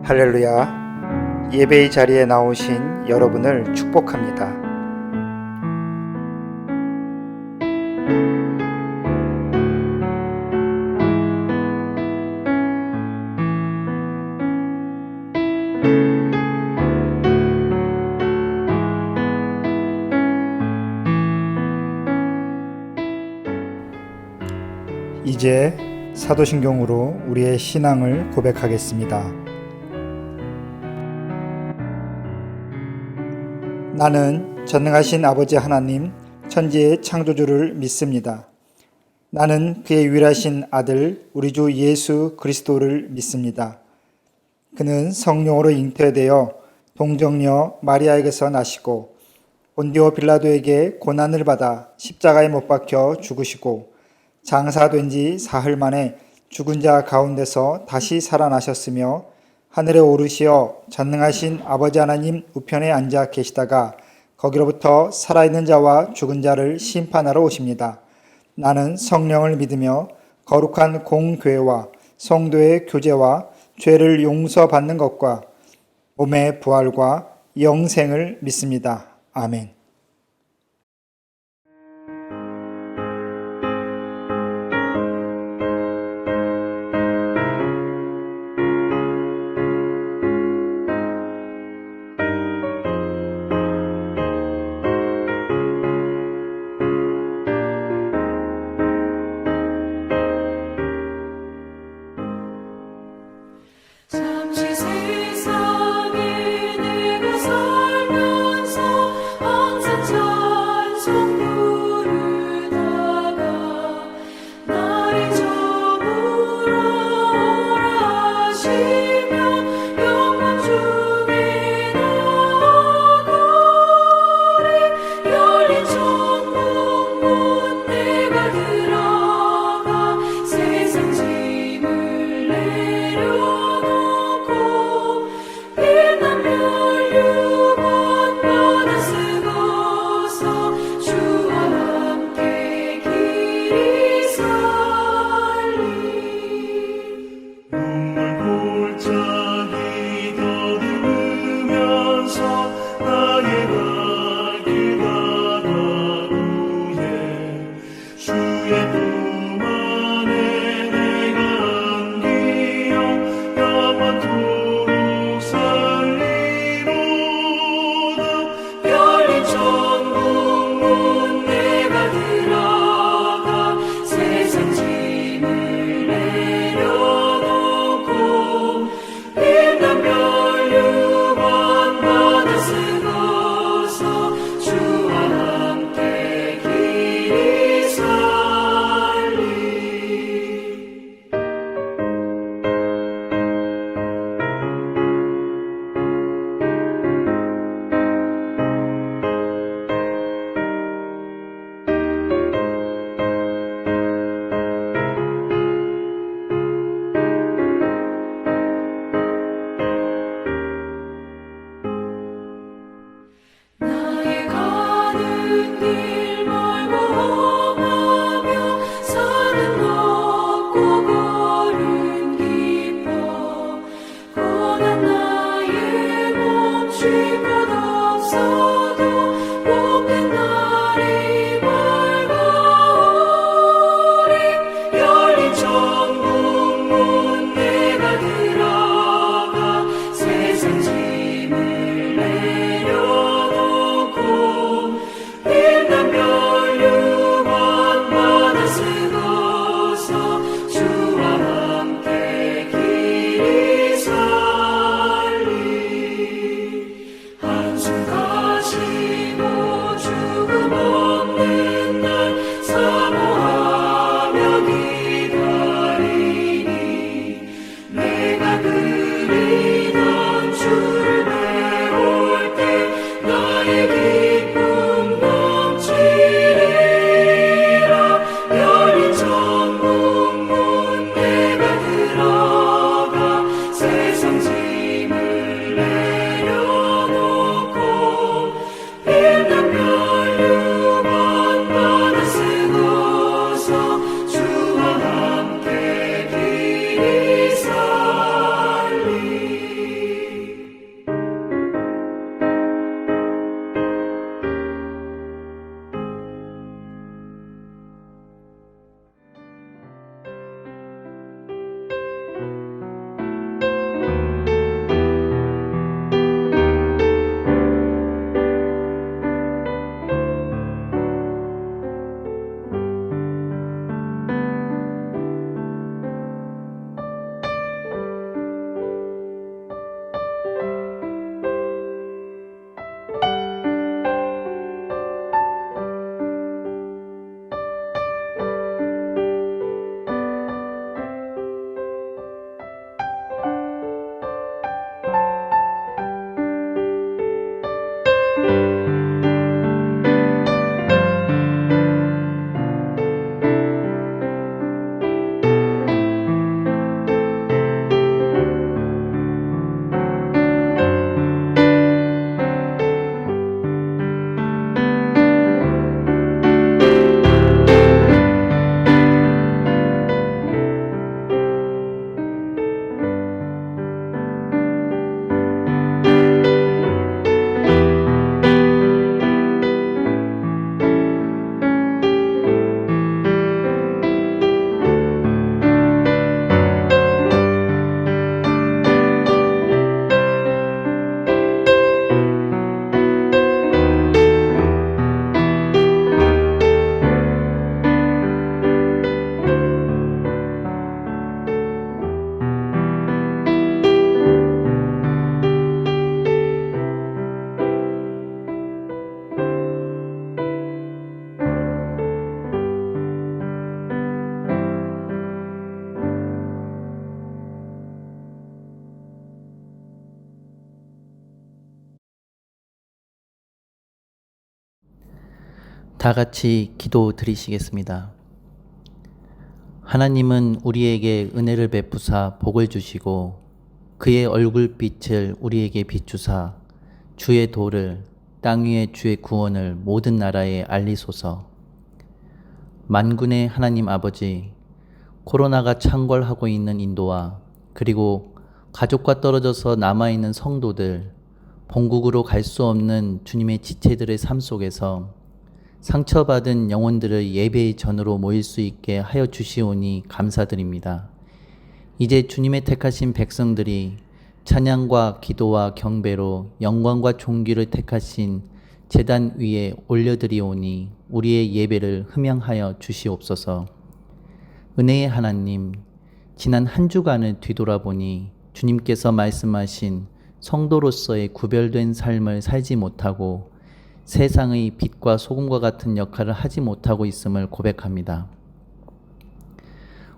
할렐루야. 예배의 자리에 나오신 여러분을 축복합니다. 이제 사도신경으로 우리의 신앙을 고백하겠습니다. 나는 전능하신 아버지 하나님, 천지의 창조주를 믿습니다. 나는 그의 유일하신 아들 우리 주 예수 그리스도를 믿습니다. 그는 성령으로 잉태되어 동정녀 마리아에게서 나시고 본디오 빌라도에게 고난을 받아 십자가에 못 박혀 죽으시고 장사된 지 사흘 만에 죽은 자 가운데서 다시 살아나셨으며 하늘에 오르시어 전능하신 아버지 하나님 우편에 앉아 계시다가 거기로부터 살아있는 자와 죽은 자를 심판하러 오십니다. 나는 성령을 믿으며 거룩한 공교회와 성도의 교제와 죄를 용서받는 것과 몸의 부활과 영생을 믿습니다. 아멘. 잠시 세상에 내가 살면서 항상 찬송 부르다가 나의 저물어 오라 하시며 영원 중에 나아가리 열린 천국 문 내가 들어가 세상 짐을 내려놓고 빛난 멸류관 바다 쓰고서 주와 함께 길이 살리 눈물 골짜기 더듬으면서 나의 갈 길 가다 후에 주의 품 안에 내가 안기어 영원토록 살리로다. 열린 천국 문 내가 들어가 세상 짐을 내려놓고 빛난 멸류관 바다 쓰고서 주와 함께 길이 살리 나의 가는 길 멀고 험하며 산은 높고 걸음 깊어 고난 나의 멈출 것 없어도 복된 날이 밝아오리 열린 천국 문 내가 들어가 세상 짐을 내려놓고 빛난 멸류관 바다 쓰고서 주와 함께 길이 살리 한숨 가시고 죽음 없는 날 사모하며 기다리니 내가 그리던 주를 배울 때 나의 기쁨 넘치리라. 열린 천국 문 내가 들어가 세상 짐을 내려놓고 빛난 멸류관 바다 쓰고서 주와 다 같이 기도 드리시겠습니다. 하나님은 우리에게 은혜를 베푸사 복을 주시고 그의 얼굴빛을 우리에게 비추사 주의 도를 땅 위의 주의 구원을 모든 나라에 알리소서. 만군의 하나님 아버지, 코로나가 창궐하고 있는 인도와 그리고 가족과 떨어져서 남아있는 성도들, 본국으로 갈 수 없는 주님의 지체들의 삶 속에서 상처받은 영혼들을 예배의 전으로 모일 수 있게 하여 주시오니 감사드립니다. 이제 주님의 택하신 백성들이 찬양과 기도와 경배로 영광과 존귀를 택하신 제단 위에 올려드리오니 우리의 예배를 흠양하여 주시옵소서. 은혜의 하나님, 지난 한 주간을 뒤돌아보니 주님께서 말씀하신 성도로서의 구별된 삶을 살지 못하고 세상의 빛과 소금과 같은 역할을 하지 못하고 있음을 고백합니다.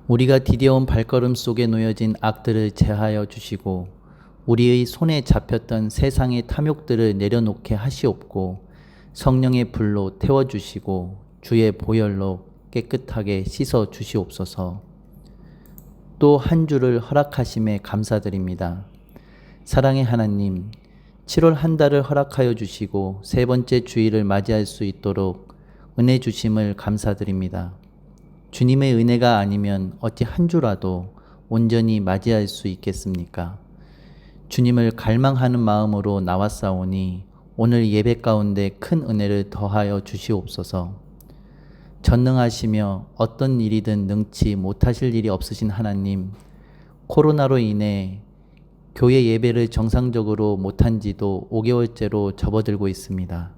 우리가 디뎌온 발걸음 속에 놓여진 악들을 제하여 주시고 우리의 손에 잡혔던 세상의 탐욕들을 내려놓게 하시옵고 성령의 불로 태워주시고 주의 보혈로 깨끗하게 씻어 주시옵소서. 또 한 주를 허락하심에 감사드립니다. 사랑의 하나님, 7월 한 달을 허락하여 주시고 세 번째 주일을 맞이할 수 있도록 은혜 주심을 감사드립니다. 주님의 은혜가 아니면 어찌 한 주라도 온전히 맞이할 수 있겠습니까? 주님을 갈망하는 마음으로 나왔사오니 오늘 예배 가운데 큰 은혜를 더하여 주시옵소서. 전능하시며 어떤 일이든 능치 못하실 일이 없으신 하나님, 코로나로 인해 교회 예배를 정상적으로 못한 지도 5개월째로 접어들고 있습니다.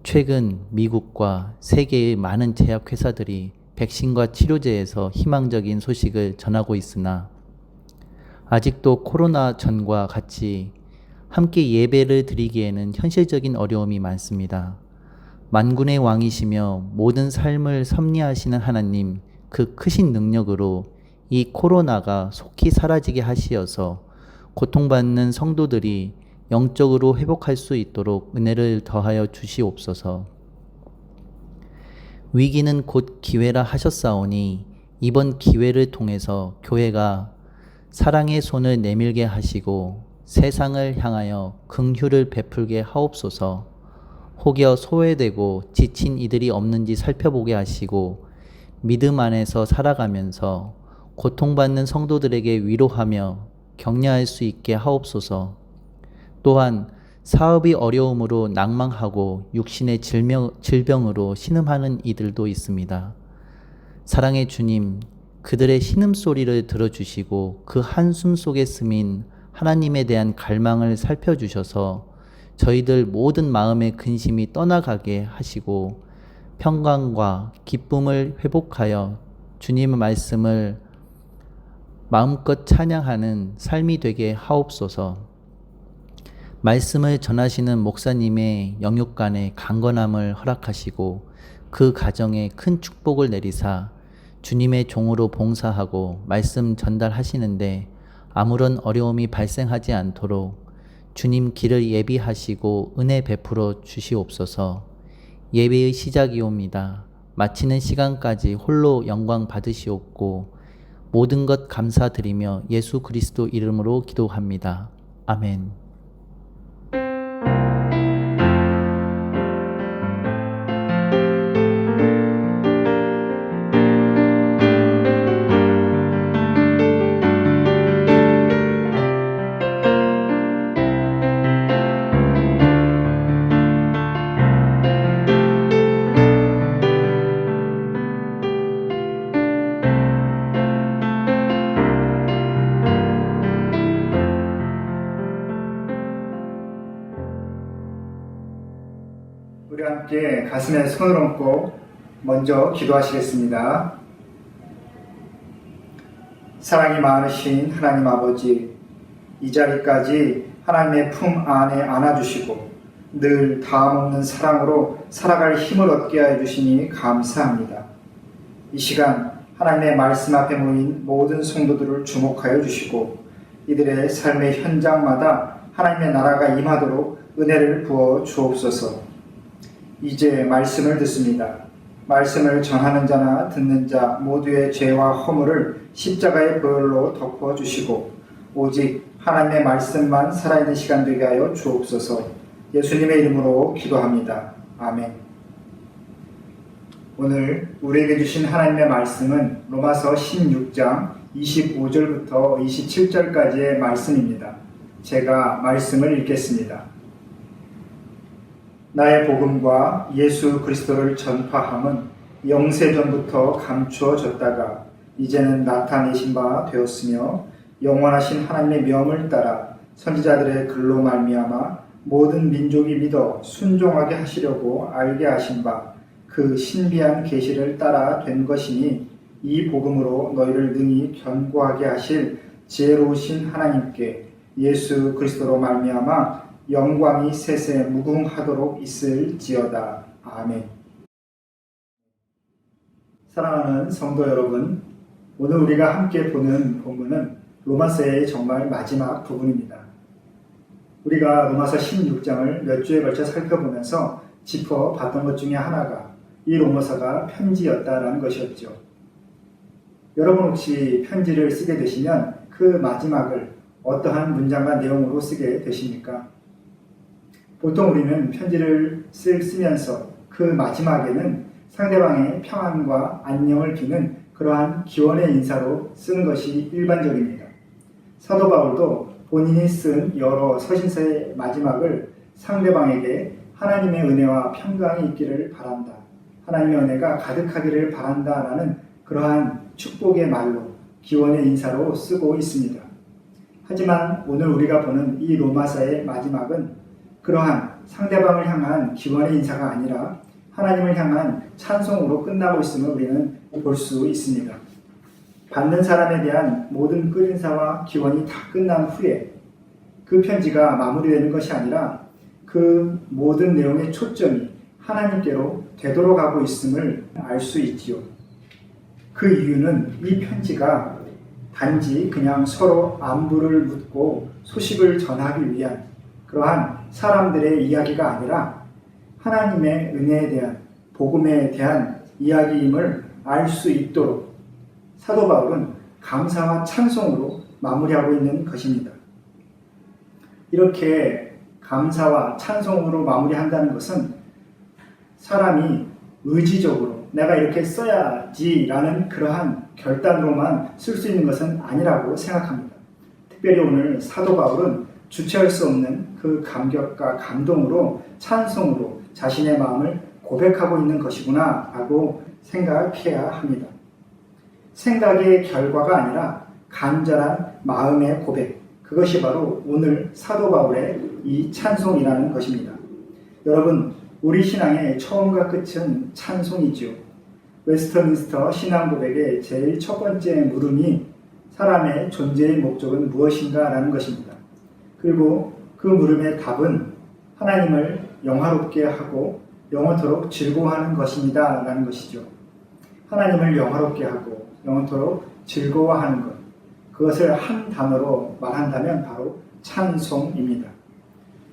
최근 미국과 세계의 많은 제약회사들이 백신과 치료제에서 희망적인 소식을 전하고 있으나 아직도 코로나 전과 같이 함께 예배를 드리기에는 현실적인 어려움이 많습니다. 만군의 왕이시며 모든 삶을 섭리하시는 하나님, 그 크신 능력으로 이 코로나가 속히 사라지게 하시어서 고통받는 성도들이 영적으로 회복할 수 있도록 은혜를 더하여 주시옵소서. 위기는 곧 기회라 하셨사오니 이번 기회를 통해서 교회가 사랑의 손을 내밀게 하시고 세상을 향하여 긍휼을 베풀게 하옵소서. 혹여 소외되고 지친 이들이 없는지 살펴보게 하시고 믿음 안에서 살아가면서 고통받는 성도들에게 위로하며 격려할 수 있게 하옵소서. 또한 사업이 어려움으로 낭망하고 육신의 질병으로 신음하는 이들도 있습니다. 사랑의 주님, 그들의 신음소리를 들어주시고 그 한숨 속에 스민 하나님에 대한 갈망을 살펴주셔서 저희들 모든 마음의 근심이 떠나가게 하시고 평강과 기쁨을 회복하여 주님의 말씀을 마음껏 찬양하는 삶이 되게 하옵소서. 말씀을 전하시는 목사님의 영육간에 강건함을 허락하시고 그 가정에 큰 축복을 내리사 주님의 종으로 봉사하고 말씀 전달하시는데 아무런 어려움이 발생하지 않도록 주님 길을 예비하시고 은혜 베풀어 주시옵소서. 예배의 시작이옵니다. 마치는 시간까지 홀로 영광 받으시옵고 모든 것 감사드리며 예수 그리스도 이름으로 기도합니다. 아멘. 우리 함께 가슴에 손을 얹고 먼저 기도하시겠습니다. 사랑이 많으신 하나님 아버지, 이 자리까지 하나님의 품 안에 안아주시고 늘 다함없는 사랑으로 살아갈 힘을 얻게 해주시니 감사합니다. 이 시간 하나님의 말씀 앞에 모인 모든 성도들을 주목하여 주시고 이들의 삶의 현장마다 하나님의 나라가 임하도록 은혜를 부어 주옵소서. 이제 말씀을 듣습니다. 말씀을 전하는 자나 듣는 자 모두의 죄와 허물을 십자가의 보혈로 덮어주시고 오직 하나님의 말씀만 살아있는 시간 되게 하여 주옵소서. 예수님의 이름으로 기도합니다. 아멘. 오늘 우리에게 주신 하나님의 말씀은 로마서 16장 25절부터 27절까지의 말씀입니다. 제가 말씀을 읽겠습니다. 나의 복음과 예수 그리스도를 전파함은 영세전부터 감추어졌다가 이제는 나타내신 바 되었으며 영원하신 하나님의 명을 따라 선지자들의 글로 말미암아 모든 민족이 믿어 순종하게 하시려고 알게 하신 바 그 신비한 계시를 따라 된 것이니 이 복음으로 너희를 능히 견고하게 하실 지혜로우신 하나님께 예수 그리스도로 말미암아 영광이 세세 무궁하도록 있을지어다. 아멘. 사랑하는 성도 여러분, 오늘 우리가 함께 보는 본문은 로마서의 정말 마지막 부분입니다. 우리가 로마서 16장을 몇 주에 걸쳐 살펴보면서 짚어봤던 것 중에 하나가 이 로마서가 편지였다라는 것이었죠. 여러분 혹시 편지를 쓰게 되시면 그 마지막을 어떠한 문장과 내용으로 쓰게 되십니까? 보통 우리는 편지를 쓰면서 그 마지막에는 상대방의 평안과 안녕을 비는 그러한 기원의 인사로 쓰는 것이 일반적입니다. 사도 바울도 본인이 쓴 여러 서신서의 마지막을 상대방에게 하나님의 은혜와 평강이 있기를 바란다, 하나님의 은혜가 가득하기를 바란다 라는 그러한 축복의 말로 기원의 인사로 쓰고 있습니다. 하지만 오늘 우리가 보는 이 로마서의 마지막은 그러한 상대방을 향한 기원의 인사가 아니라 하나님을 향한 찬송으로 끝나고 있음을 우리는 볼 수 있습니다. 받는 사람에 대한 모든 끝인사와 기원이 다 끝난 후에 그 편지가 마무리되는 것이 아니라 그 모든 내용의 초점이 하나님께로 되돌아가고 있음을 알 수 있지요. 그 이유는 이 편지가 단지 그냥 서로 안부를 묻고 소식을 전하기 위한 그러한 사람들의 이야기가 아니라 하나님의 은혜에 대한, 복음에 대한 이야기임을 알 수 있도록 사도 바울은 감사와 찬송으로 마무리하고 있는 것입니다. 이렇게 감사와 찬송으로 마무리한다는 것은 사람이 의지적으로 내가 이렇게 써야지라는 그러한 결단으로만 쓸 수 있는 것은 아니라고 생각합니다. 특별히 오늘 사도 바울은 주체할 수 없는 그 감격과 감동으로 찬송으로 자신의 마음을 고백하고 있는 것이구나 라고 생각해야 합니다. 생각의 결과가 아니라 간절한 마음의 고백, 그것이 바로 오늘 사도 바울의 이 찬송이라는 것입니다. 여러분, 우리 신앙의 처음과 끝은 찬송이지요. 웨스터민스터 신앙 고백의 제일 첫 번째 물음이 사람의 존재의 목적은 무엇인가 라는 것입니다. 그리고 그 물음의 답은 하나님을 영화롭게 하고 영원토록 즐거워하는 것입니다 라는 것이죠. 하나님을 영화롭게 하고 영원토록 즐거워하는 것, 그것을 한 단어로 말한다면 바로 찬송입니다.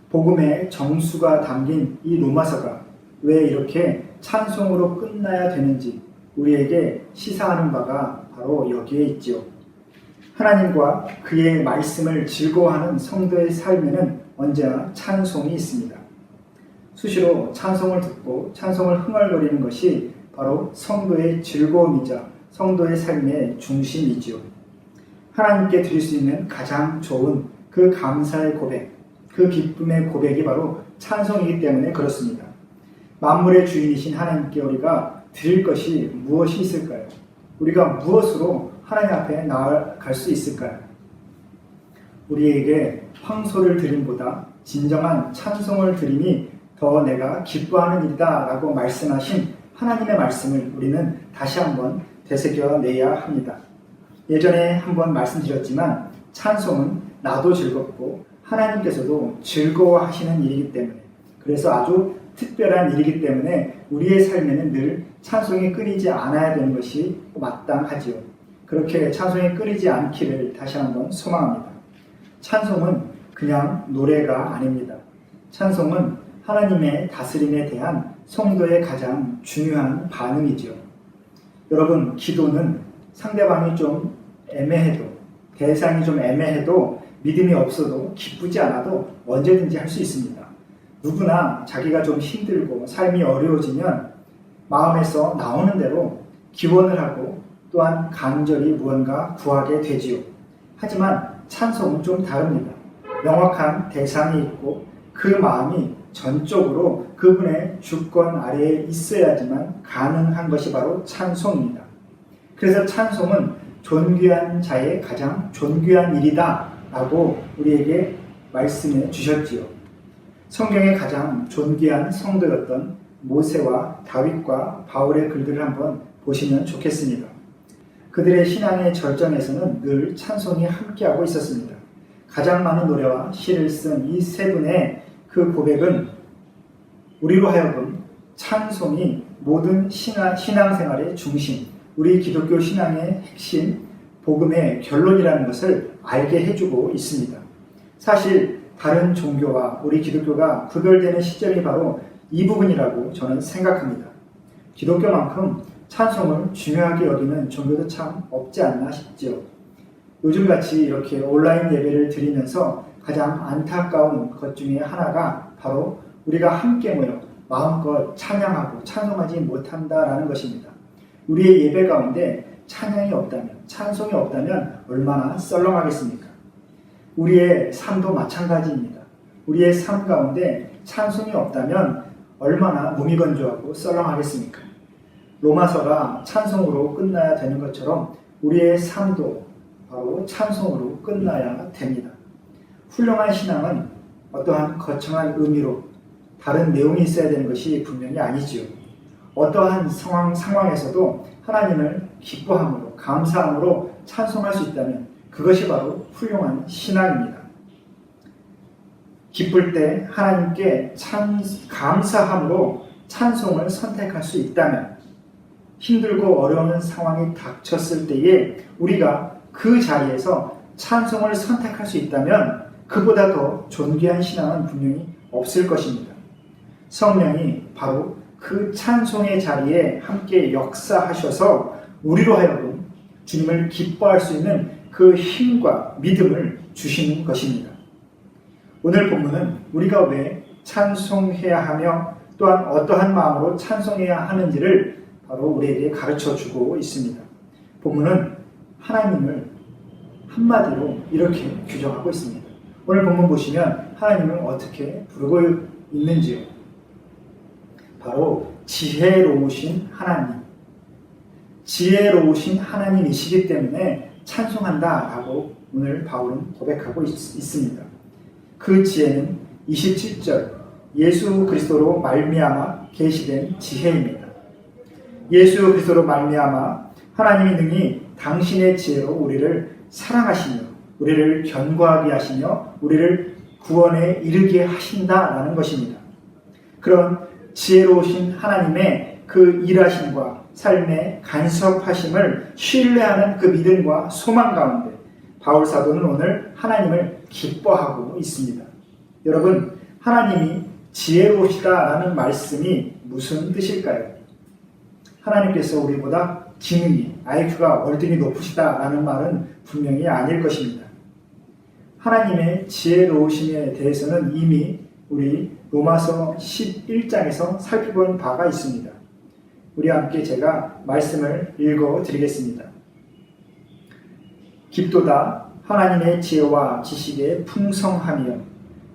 복음의 정수가 담긴 이 로마서가 왜 이렇게 찬송으로 끝나야 되는지 우리에게 시사하는 바가 바로 여기에 있지요. 하나님과 그의 말씀을 즐거워하는 성도의 삶에는 언제나 찬송이 있습니다. 수시로 찬송을 듣고 찬송을 흥얼거리는 것이 바로 성도의 즐거움이자 성도의 삶의 중심이지요. 하나님께 드릴 수 있는 가장 좋은 그 감사의 고백, 그 기쁨의 고백이 바로 찬송이기 때문에 그렇습니다. 만물의 주인이신 하나님께 우리가 드릴 것이 무엇이 있을까요? 우리가 무엇으로 하나님 앞에 나아갈 수 있을까요? 우리에게 황소를 드림보다 진정한 찬송을 드림이 더 내가 기뻐하는 일이다 라고 말씀하신 하나님의 말씀을 우리는 다시 한번 되새겨내야 합니다. 예전에 한번 말씀드렸지만 찬송은 나도 즐겁고 하나님께서도 즐거워하시는 일이기 때문에, 그래서 아주 특별한 일이기 때문에 우리의 삶에는 늘 찬송이 끊이지 않아야 되는 것이 마땅하지요. 그렇게 찬송이 끊이지 않기를 다시 한번 소망합니다. 찬송은 그냥 노래가 아닙니다. 찬송은 하나님의 다스림에 대한 성도의 가장 중요한 반응이지요. 여러분, 기도는 상대방이 좀 애매해도, 대상이 좀 애매해도, 믿음이 없어도, 기쁘지 않아도 언제든지 할 수 있습니다. 누구나 자기가 좀 힘들고 삶이 어려워지면 마음에서 나오는 대로 기원을 하고 또한 간절히 무언가 구하게 되지요. 하지만 찬송은 좀 다릅니다. 명확한 대상이 있고 그 마음이 전적으로 그분의 주권 아래에 있어야지만 가능한 것이 바로 찬송입니다. 그래서 찬송은 존귀한 자의 가장 존귀한 일이다 라고 우리에게 말씀해 주셨지요. 성경의 가장 존귀한 성도였던 모세와 다윗과 바울의 글들을 한번 보시면 좋겠습니다. 그들의 신앙의 절정에서는 늘 찬송이 함께하고 있었습니다. 가장 많은 노래와 시를 쓴 이 세 분의 그 고백은 우리로 하여금 찬송이 모든 신앙생활의 중심, 우리 기독교 신앙의 핵심, 복음의 결론이라는 것을 알게 해주고 있습니다. 사실 다른 종교와 우리 기독교가 구별되는 시점이 바로 이 부분이라고 저는 생각합니다. 기독교만큼 찬송을 중요하게 여기는 종교도 참 없지 않나 싶죠. 요즘같이 이렇게 온라인 예배를 드리면서 가장 안타까운 것 중에 하나가 바로 우리가 함께 모여 마음껏 찬양하고 찬송하지 못한다라는 것입니다. 우리의 예배 가운데 찬양이 없다면, 찬송이 없다면 얼마나 썰렁하겠습니까? 우리의 삶도 마찬가지입니다. 우리의 삶 가운데 찬송이 없다면 얼마나 무미건조하고 썰렁하겠습니까? 로마서가 찬송으로 끝나야 되는 것처럼 우리의 삶도 바로 찬송으로 끝나야 됩니다. 훌륭한 신앙은 어떠한 거창한 의미로 다른 내용이 있어야 되는 것이 분명히 아니지요. 어떠한 상황에서도 하나님을 기뻐함으로, 감사함으로 찬송할 수 있다면 그것이 바로 훌륭한 신앙입니다. 기쁠 때 하나님께 감사함으로 찬송을 선택할 수 있다면, 힘들고 어려운 상황이 닥쳤을 때에 우리가 그 자리에서 찬송을 선택할 수 있다면 그보다 더 존귀한 신앙은 분명히 없을 것입니다. 성령이 바로 그 찬송의 자리에 함께 역사하셔서 우리로 하여금 주님을 기뻐할 수 있는 그 힘과 믿음을 주시는 것입니다. 오늘 본문은 우리가 왜 찬송해야 하며 또한 어떠한 마음으로 찬송해야 하는지를 바로 우리에게 가르쳐 주고 있습니다. 본문은 하나님을 한마디로 이렇게 규정하고 있습니다. 오늘 본문 보시면 하나님을 어떻게 부르고 있는지요. 바로 지혜로우신 하나님, 지혜로우신 하나님이시기 때문에 찬송한다라고 오늘 바울은 고백하고 있습니다. 그 지혜는 27절 예수 그리스도로 말미암아 계시된 지혜입니다. 예수 그리스도로 말미암아 하나님이 능히 당신의 지혜로 우리를 사랑하시며 우리를 견고하게 하시며 우리를 구원에 이르게 하신다라는 것입니다. 그런 지혜로우신 하나님의 그 일하심과 삶의 간섭하심을 신뢰하는 그 믿음과 소망 가운데 바울 사도는 오늘 하나님을 기뻐하고 있습니다. 여러분, 하나님이 지혜로우시다라는 말씀이 무슨 뜻일까요? 하나님께서 우리보다 지능이, IQ가 월등히 높으시다라는 말은 분명히 아닐 것입니다. 하나님의 지혜로우심에 대해서는 이미 우리 로마서 11장에서 살펴본 바가 있습니다. 우리와 함께 제가 말씀을 읽어 드리겠습니다. 깊도다 하나님의 지혜와 지식의 풍성함이여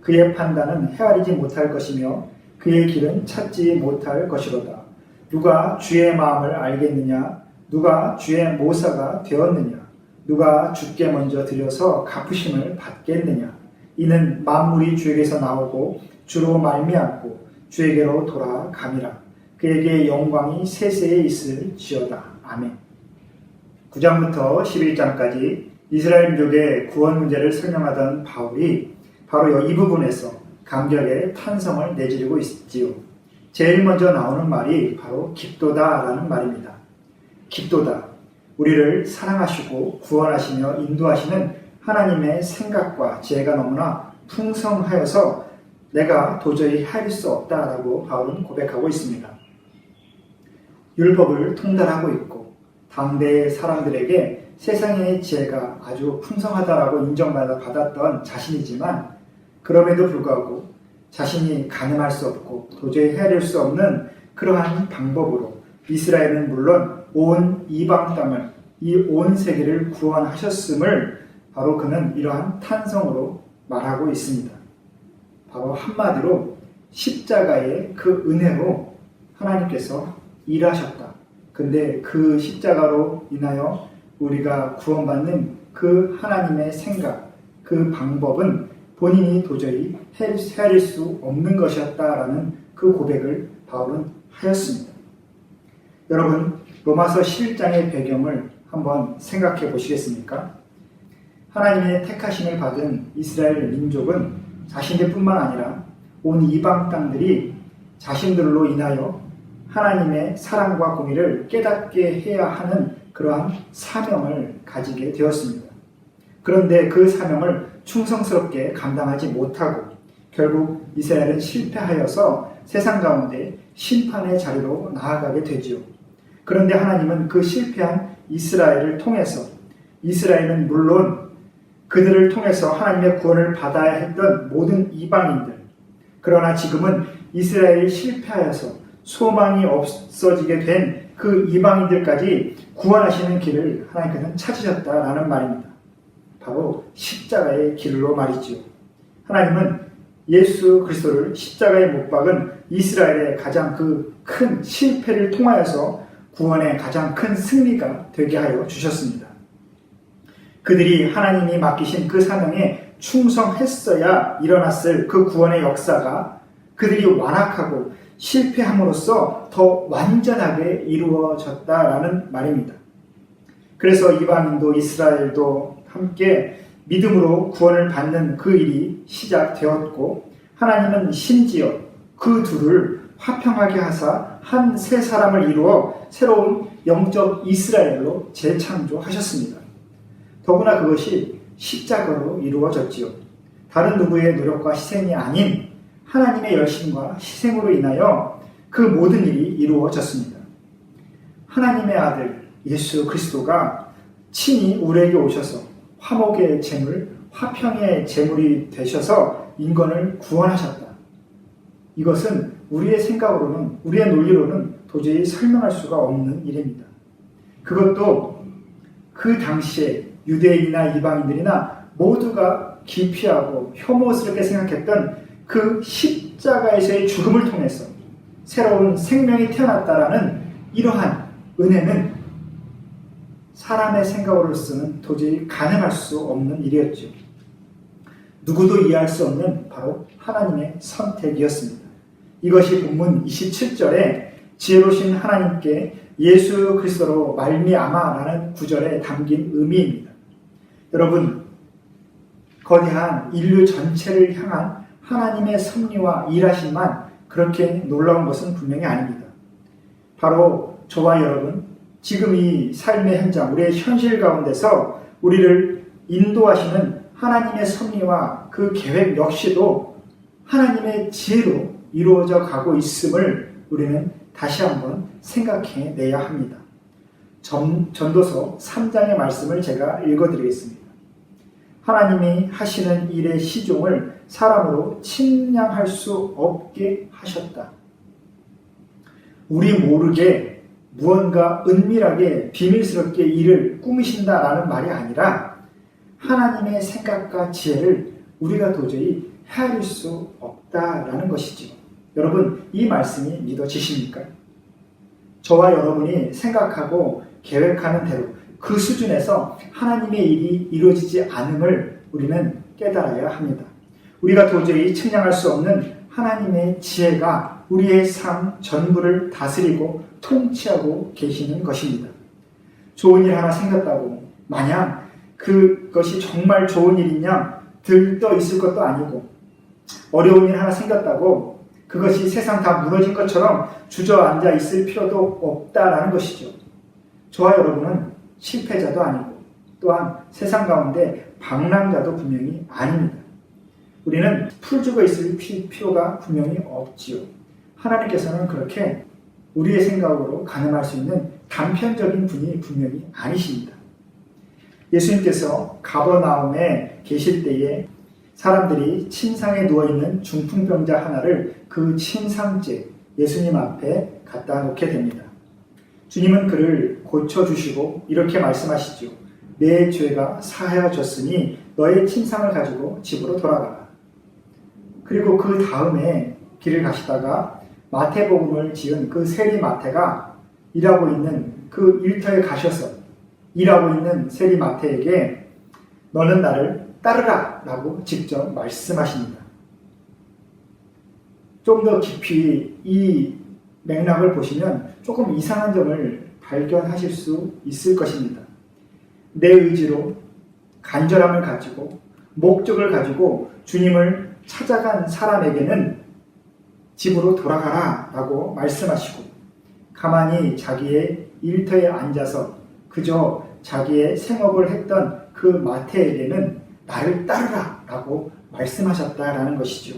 그의 판단은 헤아리지 못할 것이며 그의 길은 찾지 못할 것이로다. 누가 주의 마음을 알겠느냐? 누가 주의 모사가 되었느냐? 누가 주께 먼저 드려서 갚으심을 받겠느냐? 이는 만물이 주에게서 나오고 주로 말미암고 주에게로 돌아감이라. 그에게 영광이 세세에 있을지어다. 아멘. 9장부터 11장까지 이스라엘 민족의 구원 문제를 설명하던 바울이 바로 이 부분에서 감격의 탄성을 내지르고 있지요. 제일 먼저 나오는 말이 바로 깊도다라는 말입니다. 깊도다. 우리를 사랑하시고 구원하시며 인도하시는 하나님의 생각과 지혜가 너무나 풍성하여서 내가 도저히 헤아릴 수 없다라고 바울은 고백하고 있습니다. 율법을 통달하고 있고 당대의 사람들에게 세상의 지혜가 아주 풍성하다라고 인정받았던 자신이지만 그럼에도 불구하고 자신이 가늠할 수 없고 도저히 헤아릴 수 없는 그러한 방법으로 이스라엘은 물론 온 이방 땅을 이 온 세계를 구원하셨음을 바로 그는 이러한 탄성으로 말하고 있습니다. 바로 한마디로 십자가의 그 은혜로 하나님께서 일하셨다. 근데 그 십자가로 인하여 우리가 구원받는 그 하나님의 생각, 그 방법은 본인이 도저히 헤아릴 수 없는 것이었다라는 그 고백을 바울은 하였습니다. 여러분, 로마서 11장의 배경을 한번 생각해 보시겠습니까? 하나님의 택하심을 받은 이스라엘 민족은 자신들뿐만 아니라 온 이방 땅들이 자신들로 인하여 하나님의 사랑과 공의를 깨닫게 해야 하는 그러한 사명을 가지게 되었습니다. 그런데 그 사명을 충성스럽게 감당하지 못하고 결국 이스라엘은 실패하여서 세상 가운데 심판의 자리로 나아가게 되지요. 그런데 하나님은 그 실패한 이스라엘을 통해서 이스라엘은 물론 그들을 통해서 하나님의 구원을 받아야 했던 모든 이방인들, 그러나 지금은 이스라엘이 실패하여서 소망이 없어지게 된 그 이방인들까지 구원하시는 길을 하나님께서는 찾으셨다라는 말입니다. 바로 십자가의 길로 말이지요. 하나님은 예수 그리스도를 십자가에 못 박은 이스라엘의 가장 그 큰 실패를 통하여서 구원의 가장 큰 승리가 되게 하여 주셨습니다. 그들이 하나님이 맡기신 그 사명에 충성했어야 일어났을 그 구원의 역사가 그들이 완악하고 실패함으로써 더 완전하게 이루어졌다라는 말입니다. 그래서 이방인도 이스라엘도 함께 믿음으로 구원을 받는 그 일이 시작되었고 하나님은 심지어 그 둘을 화평하게 하사 한 새 사람을 이루어 새로운 영적 이스라엘로 재창조하셨습니다. 더구나 그것이 십자가로 이루어졌지요. 다른 누구의 노력과 희생이 아닌 하나님의 열심과 희생으로 인하여 그 모든 일이 이루어졌습니다. 하나님의 아들 예수 그리스도가 친히 우리에게 오셔서 화목의 제물, 화평의 제물이 되셔서 인간을 구원하셨다. 이것은 우리의 생각으로는, 우리의 논리로는 도저히 설명할 수가 없는 일입니다. 그것도 그 당시에 유대인이나 이방인들이나 모두가 기피하고 혐오스럽게 생각했던 그 십자가에서의 죽음을 통해서 새로운 생명이 태어났다라는 이러한 은혜는 사람의 생각으로서는 도저히 가늠할 수 없는 일이었죠. 누구도 이해할 수 없는 바로 하나님의 선택이었습니다. 이것이 본문 27절에 지혜로우신 하나님께 예수 그리스도로 말미암아라는 구절에 담긴 의미입니다. 여러분, 거대한 인류 전체를 향한 하나님의 섭리와 일하심만 그렇게 놀라운 것은 분명히 아닙니다. 바로 저와 여러분, 지금 이 삶의 현장, 우리의 현실 가운데서 우리를 인도하시는 하나님의 섭리와 그 계획 역시도 하나님의 지혜로 이루어져 가고 있음을 우리는 다시 한번 생각해 내야 합니다. 전도서 3장의 말씀을 제가 읽어드리겠습니다. 하나님이 하시는 일의 시종을 사람으로 측량할 수 없게 하셨다. 우리 모르게 무언가 은밀하게 비밀스럽게 일을 꾸미신다라는 말이 아니라 하나님의 생각과 지혜를 우리가 도저히 헤아릴 수 없다라는 것이죠. 여러분, 이 말씀이 믿어지십니까? 저와 여러분이 생각하고 계획하는 대로 그 수준에서 하나님의 일이 이루어지지 않음을 우리는 깨달아야 합니다. 우리가 도저히 측량할 수 없는 하나님의 지혜가 우리의 삶 전부를 다스리고 통치하고 계시는 것입니다. 좋은 일 하나 생겼다고 마냥 그것이 정말 좋은 일이냐 들떠 있을 것도 아니고, 어려운 일 하나 생겼다고 그것이 세상 다 무너진 것처럼 주저앉아 있을 필요도 없다라는 것이죠. 저와 여러분은 실패자도 아니고 또한 세상 가운데 방랑자도 분명히 아닙니다. 우리는 풀죽어 있을 필요가 분명히 없지요. 하나님께서는 그렇게 우리의 생각으로 가늠할 수 있는 단편적인 분이 분명히 아니십니다. 예수님께서 가버나움에 계실 때에 사람들이 침상에 누워있는 중풍병자 하나를 그 침상째 예수님 앞에 갖다 놓게 됩니다. 주님은 그를 고쳐주시고 이렇게 말씀하시죠. 내 죄가 사하여졌으니 너의 침상을 가지고 집으로 돌아가라. 그리고 그 다음에 길을 가시다가 마태복음을 지은 그 세리 마태가 일하고 있는 그 일터에 가셔서 일하고 있는 세리 마태에게 너는 나를 따르라 라고 직접 말씀하십니다. 좀 더 깊이 이 맥락을 보시면 조금 이상한 점을 발견하실 수 있을 것입니다. 내 의지로 간절함을 가지고 목적을 가지고 주님을 찾아간 사람에게는 집으로 돌아가라 라고 말씀하시고 가만히 자기의 일터에 앉아서 그저 자기의 생업을 했던 그 마태에게는 나를 따르라 라고 말씀하셨다라는 것이죠.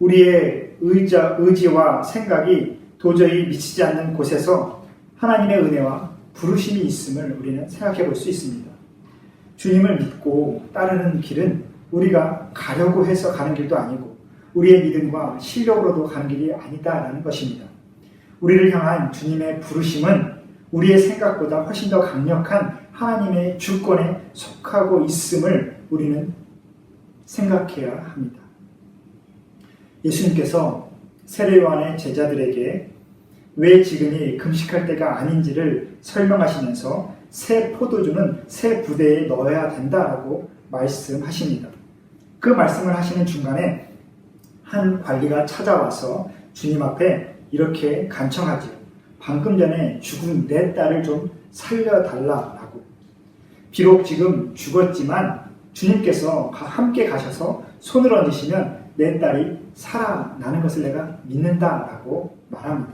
우리의 의지와 생각이 도저히 미치지 않는 곳에서 하나님의 은혜와 부르심이 있음을 우리는 생각해 볼 수 있습니다. 주님을 믿고 따르는 길은 우리가 가려고 해서 가는 길도 아니고 우리의 믿음과 실력으로도 가는 길이 아니다라는 것입니다. 우리를 향한 주님의 부르심은 우리의 생각보다 훨씬 더 강력한 하나님의 주권에 속하고 있음을 우리는 생각해야 합니다. 예수님께서 세례요한의 제자들에게 왜 지금이 금식할 때가 아닌지를 설명하시면서 새 포도주는 새 부대에 넣어야 된다라고 말씀하십니다. 그 말씀을 하시는 중간에 한 관리가 찾아와서 주님 앞에 이렇게 간청하죠. 방금 전에 죽은 내 딸을 좀 살려달라라고. 비록 지금 죽었지만 주님께서 함께 가셔서 손을 얹으시면 내 딸이 살아나는 것을 내가 믿는다라고 말합니다.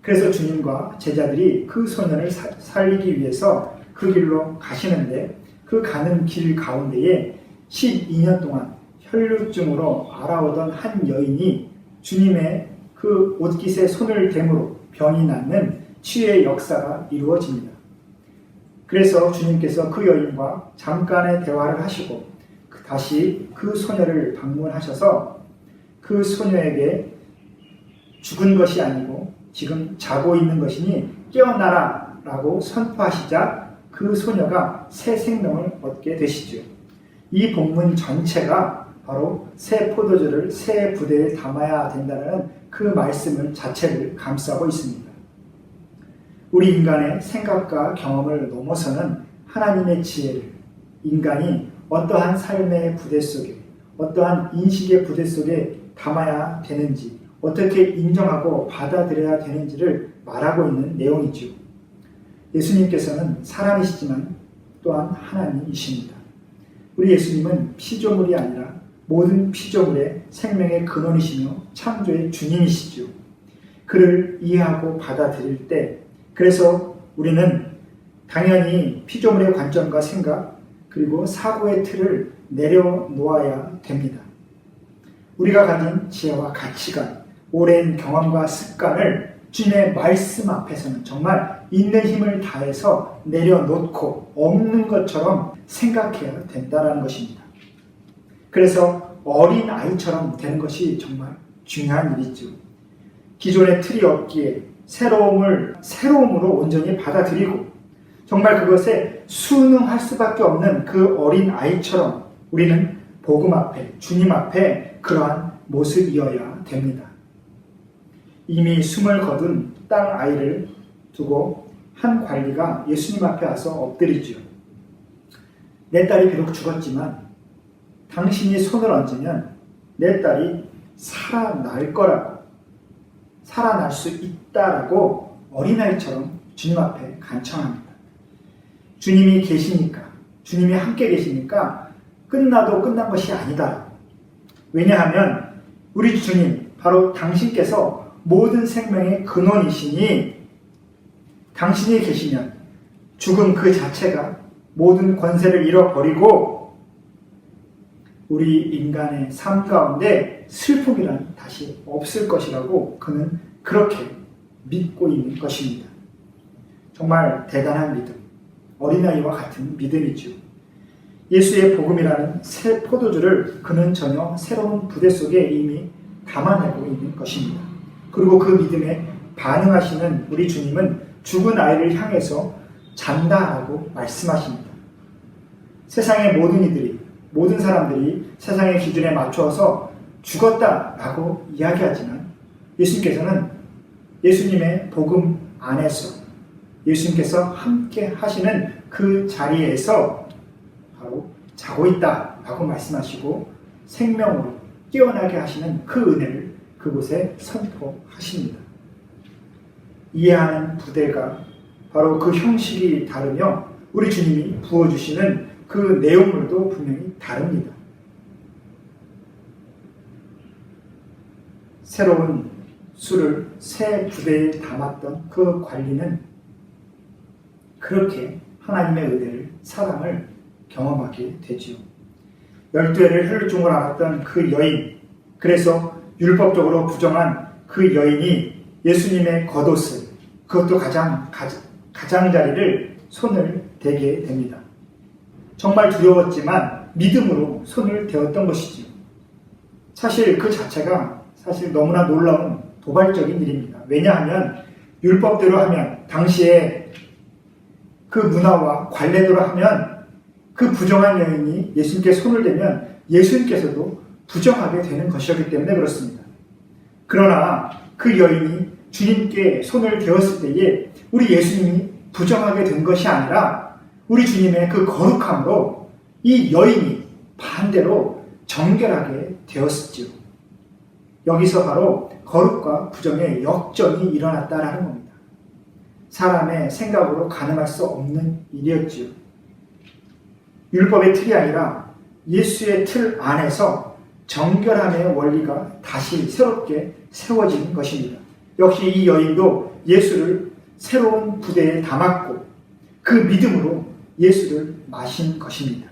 그래서 주님과 제자들이 그 소년을 살리기 위해서 그 길로 가시는데 그 가는 길 가운데에 12년 동안 혈루증으로 알아오던 한 여인이 주님의 그 옷깃에 손을 댐으로 병이 낫는 치유의 역사가 이루어집니다. 그래서 주님께서 그 여인과 잠깐의 대화를 하시고 다시 그 소녀를 방문하셔서 그 소녀에게 죽은 것이 아니고 지금 자고 있는 것이니 깨어나라 라고 선포하시자 그 소녀가 새 생명을 얻게 되시죠. 이 본문 전체가 바로 새 포도주를 새 부대에 담아야 된다는 그 말씀을 자체를 감싸고 있습니다. 우리 인간의 생각과 경험을 넘어서는 하나님의 지혜를 인간이 어떠한 삶의 부대 속에 어떠한 인식의 부대 속에 담아야 되는지 어떻게 인정하고 받아들여야 되는지를 말하고 있는 내용이죠. 예수님께서는 사람이시지만 또한 하나님이십니다. 우리 예수님은 피조물이 아니라 모든 피조물의 생명의 근원이시며 창조의 주님이시죠. 그를 이해하고 받아들일 때 그래서 우리는 당연히 피조물의 관점과 생각 그리고 사고의 틀을 내려놓아야 됩니다. 우리가 가진 지혜와 가치관, 오랜 경험과 습관을 주님의 말씀 앞에서는 정말 있는 힘을 다해서 내려놓고 없는 것처럼 생각해야 된다는 것입니다. 그래서 어린 아이처럼 되는 것이 정말 중요한 일이죠. 기존의 틀이 없기에 새로움으로 온전히 받아들이고 정말 그것에 순응할 수밖에 없는 그 어린 아이처럼 우리는 복음 앞에 주님 앞에 그러한 모습이어야 됩니다. 이미 숨을 거둔 딸 아이를 두고 한 관리가 예수님 앞에 와서 엎드리죠. 내 딸이 비록 죽었지만 당신이 손을 얹으면 내 딸이 살아날 거라고 살아날 수 있다라고 어린아이처럼 주님 앞에 간청합니다. 주님이 계시니까 주님이 함께 계시니까 끝나도 끝난 것이 아니다. 왜냐하면 우리 주님 바로 당신께서 모든 생명의 근원이시니 당신이 계시면 죽음 그 자체가 모든 권세를 잃어버리고 우리 인간의 삶 가운데 슬픔이란 다시 없을 것이라고 그는 그렇게 믿고 있는 것입니다. 정말 대단한 믿음, 어린아이와 같은 믿음이죠. 예수의 복음이라는 새 포도주를 그는 전혀 새로운 부대 속에 이미 담아내고 있는 것입니다. 그리고 그 믿음에 반응하시는 우리 주님은 죽은 아이를 향해서 잔다라고 말씀하십니다. 세상의 모든 이들이, 모든 사람들이 세상의 기준에 맞춰서 죽었다라고 이야기하지만 예수님께서는 예수님의 복음 안에서 예수님께서 함께 하시는 그 자리에서 바로 자고 있다라고 말씀하시고 생명으로 깨어나게 하시는 그 은혜를 그곳에 선포하십니다. 이해하는 부대가 바로 그 형식이 다르며 우리 주님이 부어주시는 그 내용물도 분명히 다릅니다. 새로운 술을 새 부대에 담았던 그 관리는 그렇게 하나님의 은혜를, 사랑을 경험하게 되지요. 12해를 혈루증을 앓았던 그 여인, 그래서 율법적으로 부정한 그 여인이 예수님의 겉옷을, 그것도 가장자리를 손을 대게 됩니다. 정말 두려웠지만 믿음으로 손을 대었던 것이지요. 사실 그 자체가 사실 너무나 놀라운 도발적인 일입니다. 왜냐하면 율법대로 하면, 당시에 그 문화와 관례대로 하면 그 부정한 여인이 예수님께 손을 대면 예수님께서도 부정하게 되는 것이었기 때문에 그렇습니다. 그러나 그 여인이 주님께 손을 대었을 때에 우리 예수님이 부정하게 된 것이 아니라 우리 주님의 그 거룩함으로 이 여인이 반대로 정결하게 되었지요. 여기서 바로 거룩과 부정의 역전이 일어났다라는 겁니다. 사람의 생각으로 가늠할 수 없는 일이었지요. 율법의 틀이 아니라 예수의 틀 안에서 정결함의 원리가 다시 새롭게 세워진 것입니다. 역시 이 여인도 예수를 새로운 부대에 담았고 그 믿음으로 예수를 마신 것입니다.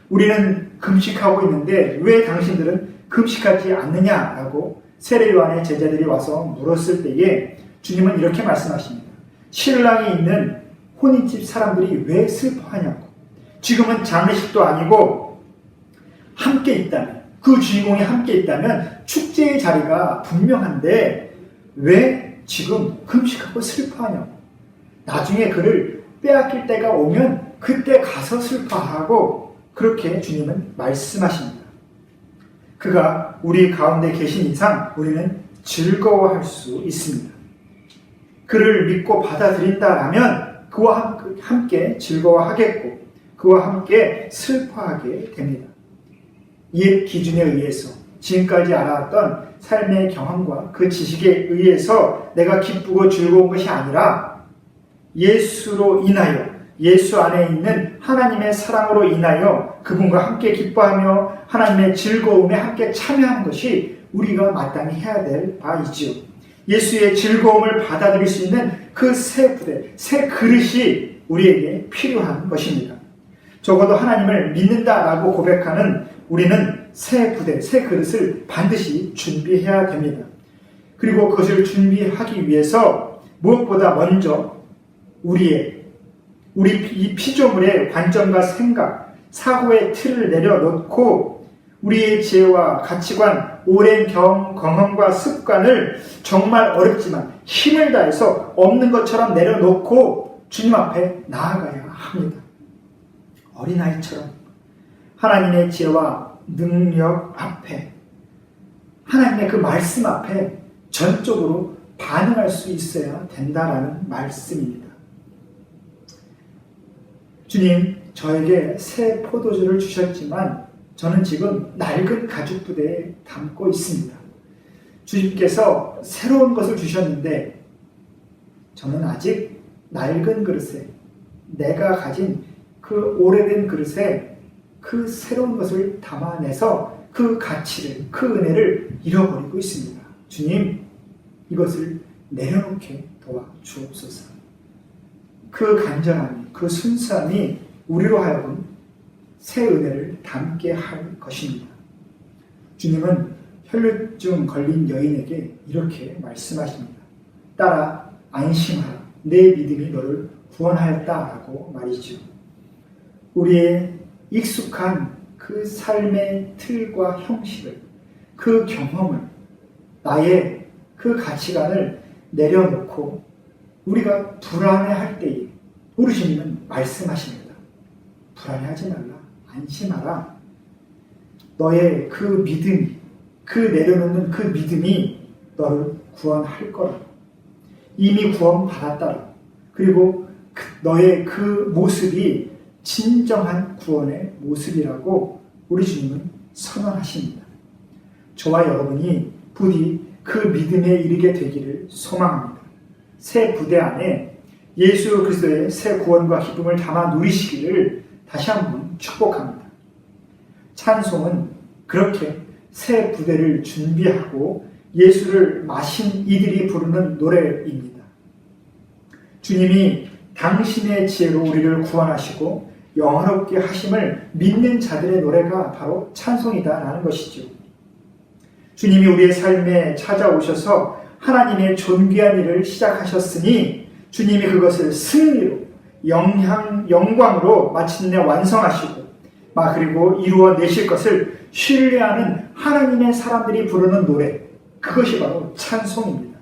우리는 금식하고 있는데 왜 당신들은 금식하지 않느냐라고 세례 요한의 제자들이 와서 물었을 때에 주님은 이렇게 말씀하십니다. 신랑이 있는 혼인집 사람들이 왜 슬퍼하냐고. 지금은 장례식도 아니고 함께 있다면, 그 주인공이 함께 있다면 축제의 자리가 분명한데 왜 지금 금식하고 슬퍼하냐고. 나중에 그를 빼앗길 때가 오면 그때 가서 슬퍼하고, 그렇게 주님은 말씀하십니다. 그가 우리 가운데 계신 이상 우리는 즐거워할 수 있습니다. 그를 믿고 받아들인다라면 그와 함께 즐거워하겠고 그와 함께 슬퍼하게 됩니다. 옛 기준에 의해서 지금까지 알아왔던 삶의 경험과 그 지식에 의해서 내가 기쁘고 즐거운 것이 아니라 예수로 인하여, 예수 안에 있는 하나님의 사랑으로 인하여 그분과 함께 기뻐하며 하나님의 즐거움에 함께 참여하는 것이 우리가 마땅히 해야 될 바이지요. 예수의 즐거움을 받아들일 수 있는 그 새 부대, 새 그릇이 우리에게 필요한 것입니다. 적어도 하나님을 믿는다라고 고백하는 우리는 새 부대, 새 그릇을 반드시 준비해야 됩니다. 그리고 그것을 준비하기 위해서 무엇보다 먼저 우리 이 피조물의 관점과 생각, 사고의 틀을 내려놓고 우리의 지혜와 가치관, 오랜 경험과 습관을 정말 어렵지만 힘을 다해서 없는 것처럼 내려놓고 주님 앞에 나아가야 합니다. 어린아이처럼 하나님의 지혜와 능력 앞에, 하나님의 그 말씀 앞에 전적으로 반응할 수 있어야 된다라는 말씀입니다. 주님, 저에게 새 포도주를 주셨지만 저는 지금 낡은 가죽 부대에 담고 있습니다. 주님께서 새로운 것을 주셨는데 저는 아직 낡은 그릇에, 내가 가진 그 오래된 그릇에 그 새로운 것을 담아내서 그 가치를, 그 은혜를 잃어버리고 있습니다. 주님, 이것을 내려놓게 도와주옵소서. 그 간절함이, 그 순수함이 우리로 하여금 새 은혜를 담게 할 것입니다. 주님은 혈루증 걸린 여인에게 이렇게 말씀하십니다. 딸아, 안심하라. 내 믿음이 너를 구원하였다라고 말이죠. 우리의 익숙한 그 삶의 틀과 형식을, 그 경험을, 나의 그 가치관을 내려놓고 우리가 불안해할 때에 우리 주님은 말씀하십니다. 불안해하지 말라. 안심하라. 너의 그 믿음이, 그 내려놓는 그 믿음이 너를 구원할 거라. 이미 구원받았다라. 그리고 너의 그 모습이 진정한 구원의 모습이라고 우리 주님은 선언하십니다. 저와 여러분이 부디 그 믿음에 이르게 되기를 소망합니다. 새 부대 안에 예수 그리스도의 새 구원과 기쁨을 담아 누리시기를 다시 한번 축복합니다. 찬송은 그렇게 새 부대를 준비하고 예수를 마신 이들이 부르는 노래입니다. 주님이 당신의 지혜로 우리를 구원하시고 영화롭게 하심을 믿는 자들의 노래가 바로 찬송이다라는 것이죠. 주님이 우리의 삶에 찾아오셔서 하나님의 존귀한 일을 시작하셨으니 주님이 그것을 승리로 영광으로 마침내 완성하시고 그리고 이루어내실 것을 신뢰하는 하나님의 사람들이 부르는 노래, 그것이 바로 찬송입니다.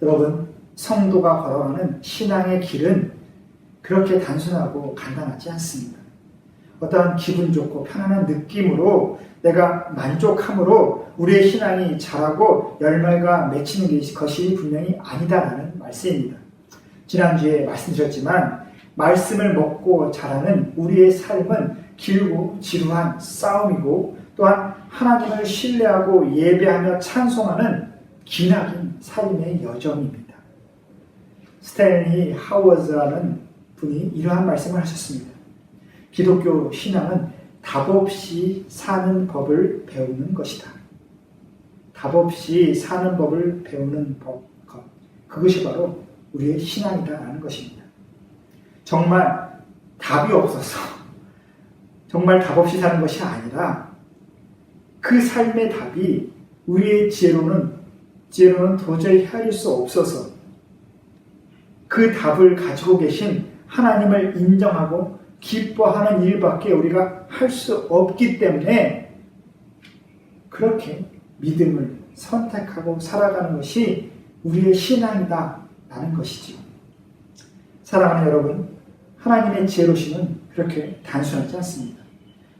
여러분, 성도가 걸어가는 신앙의 길은 그렇게 단순하고 간단하지 않습니다. 어떠한 기분 좋고 편안한 느낌으로 내가 만족함으로 우리의 신앙이 자라고 열매가 맺히는 것이 분명히 아니다라는 말씀입니다. 지난주에 말씀드렸지만 말씀을 먹고 자라는 우리의 삶은 길고 지루한 싸움이고 또한 하나님을 신뢰하고 예배하며 찬송하는 기나긴 삶의 여정입니다. 스탠리 하워즈라는 분이 이러한 말씀을 하셨습니다. 기독교 신앙은 답 없이 사는 법을 배우는 것이다. 답 없이 사는 법을 배우는 것. 그것이 바로 우리의 신앙이다라는 것입니다. 정말 답이 없어서 정말 답 없이 사는 것이 아니라 그 삶의 답이 우리의 지혜로는 도저히 헤아릴 수 없어서 그 답을 가지고 계신 하나님을 인정하고 기뻐하는 일밖에 우리가 할 수 없기 때문에 그렇게 믿음을 선택하고 살아가는 것이 우리의 신앙이다라는 것이죠. 사랑하는 여러분, 하나님의 지혜로심은 그렇게 단순하지 않습니다.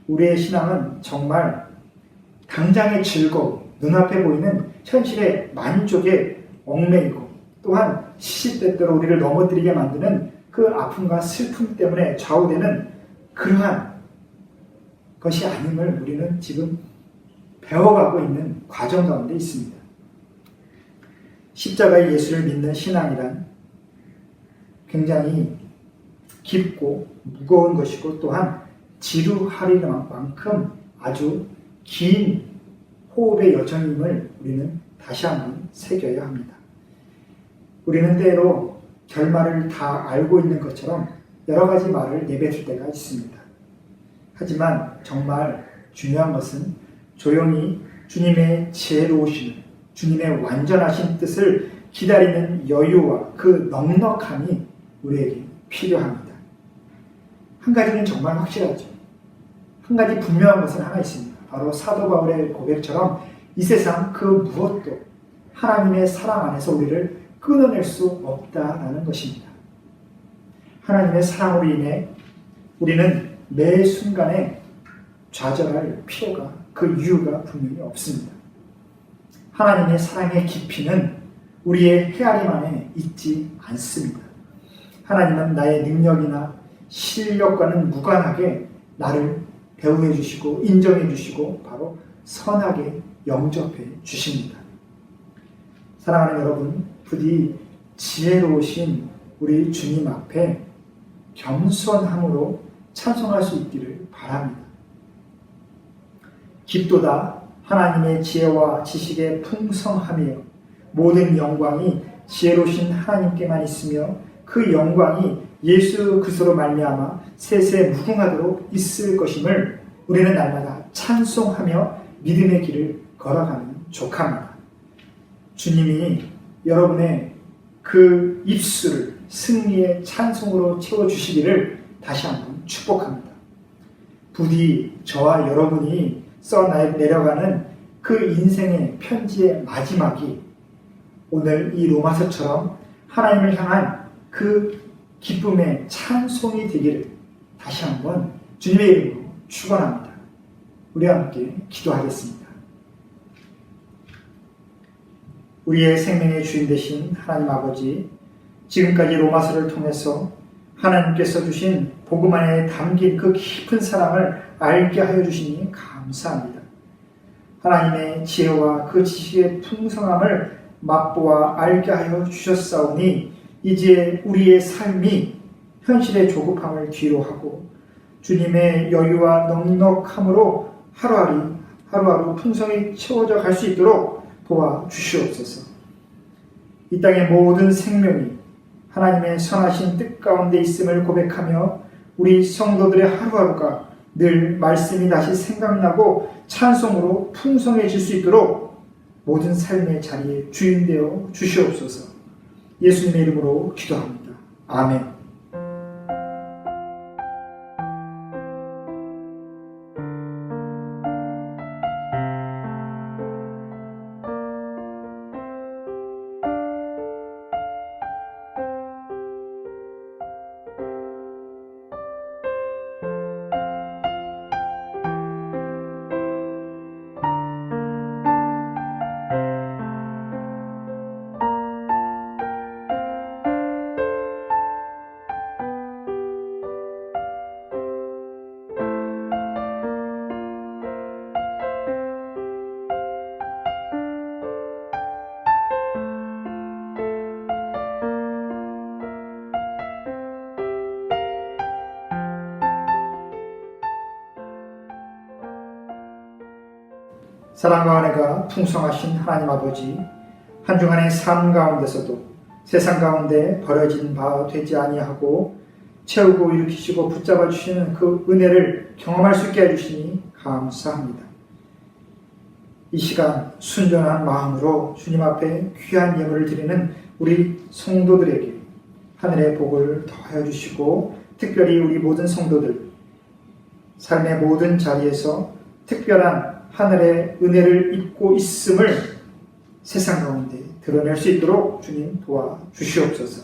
우리의 신앙은 정말 당장의 즐거움, 눈앞에 보이는 현실의 만족에 얽매이고 또한 시시때때로 우리를 넘어뜨리게 만드는 그 아픔과 슬픔 때문에 좌우되는 그러한 것이 아님을 우리는 지금 배워가고 있는 과정 가운데 있습니다. 십자가의 예수를 믿는 신앙이란 굉장히 깊고 무거운 것이고 또한 지루할 만큼 아주 긴 호흡의 여정임을 우리는 다시 한번 새겨야 합니다. 우리는 때로 결말을 다 알고 있는 것처럼 여러 가지 말을 내뱉을 때가 있습니다. 하지만 정말 중요한 것은 조용히 주님의 지혜로우심을, 주님의 완전하신 뜻을 기다리는 여유와 그 넉넉함이 우리에게 필요합니다. 한 가지는 정말 확실하죠. 한 가지 분명한 것은 하나 있습니다. 바로 사도 바울의 고백처럼 이 세상 그 무엇도 하나님의 사랑 안에서 우리를 끊어낼 수 없다라는 것입니다. 하나님의 사랑으로 인해 우리는 매 순간에 좌절할 필요가, 그 이유가 분명히 없습니다. 하나님의 사랑의 깊이는 우리의 헤아림 안에 있지 않습니다. 하나님은 나의 능력이나 실력과는 무관하게 나를 대우해 주시고 인정해 주시고 바로 선하게 영접해 주십니다. 사랑하는 여러분, 부디 지혜로우신 우리 주님 앞에 겸손함으로 찬송할 수 있기를 바랍니다. 깊도다 하나님의 지혜와 지식의 풍성함이여 모든 영광이 지혜로우신 하나님께만 있으며 그 영광이 예수 그리스도로 말미암아 세세 무궁하도록 있을 것임을 우리는 날마다 찬송하며 믿음의 길을 걸어가는 족합니다. 주님이 여러분의 그 입술을 승리의 찬송으로 채워주시기를 다시 한번 축복합니다. 부디 저와 여러분이 써내려가는 그 인생의 편지의 마지막이 오늘 이 로마서처럼 하나님을 향한 그 기쁨의 찬송이 되기를 다시 한번 주님의 이름으로 축원합니다. 우리와 함께 기도하겠습니다. 우리의 생명의 주인 되신 하나님 아버지, 지금까지 로마서를 통해서 하나님께서 주신 복음 안에 담긴 그 깊은 사랑을 알게 하여 주시니 감사합니다. 하나님의 지혜와 그 지식의 풍성함을 맛보아 알게 하여 주셨사오니 이제 우리의 삶이 현실의 조급함을 뒤로하고 주님의 여유와 넉넉함으로 하루하루 풍성히 채워져 갈 수 있도록 도와주시옵소서. 이 땅의 모든 생명이 하나님의 선하신 뜻 가운데 있음을 고백하며 우리 성도들의 하루하루가 늘 말씀이 다시 생각나고 찬송으로 풍성해질 수 있도록 모든 삶의 자리에 주인 되어 주시옵소서. 예수님의 이름으로 기도합니다. 아멘. 사랑과 은혜가 풍성하신 하나님 아버지, 한 주간의 삶 가운데서도 세상 가운데 버려진 바 되지 아니하고 채우고 일으키시고 붙잡아 주시는 그 은혜를 경험할 수 있게 해주시니 감사합니다. 이 시간 순전한 마음으로 주님 앞에 귀한 예물을 드리는 우리 성도들에게 하늘의 복을 더하여 주시고 특별히 우리 모든 성도들 삶의 모든 자리에서 특별한 하늘의 은혜를 입고 있음을 세상 가운데 드러낼 수 있도록 주님 도와주시옵소서.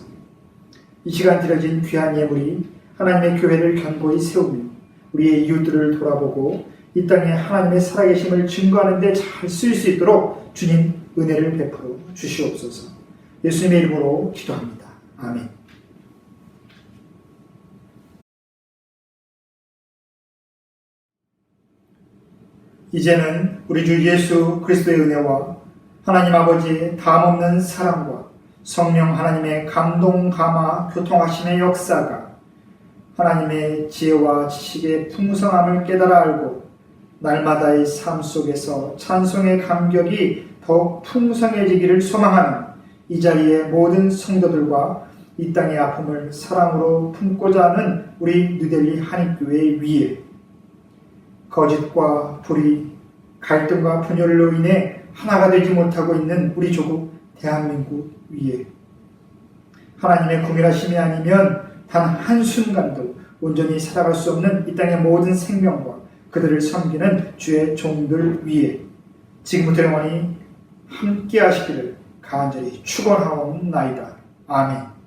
이 시간 드려진 귀한 예물이 하나님의 교회를 견고히 세우며 우리의 이웃들을 돌아보고 이 땅에 하나님의 살아계심을 증거하는 데 잘 쓰일 수 있도록 주님 은혜를 베풀어 주시옵소서. 예수님의 이름으로 기도합니다. 아멘. 이제는 우리 주 예수 그리스도의 은혜와 하나님 아버지의 담없는 사랑과 성령 하나님의 감동, 감화, 교통하심의 역사가 하나님의 지혜와 지식의 풍성함을 깨달아 알고 날마다의 삶 속에서 찬송의 감격이 더욱 풍성해지기를 소망하는 이 자리의 모든 성도들과 이 땅의 아픔을 사랑으로 품고자 하는 우리 뉴델리 한인교회 위에 거짓과 불의, 갈등과 분열로 인해 하나가 되지 못하고 있는 우리 조국 대한민국 위에 하나님의 구별하심이 아니면 단 한순간도 온전히 살아갈 수 없는 이 땅의 모든 생명과 그들을 섬기는 주의 종들 위에 지금부터 영원히 함께 하시기를 간절히 축원하옵나이다. 아멘.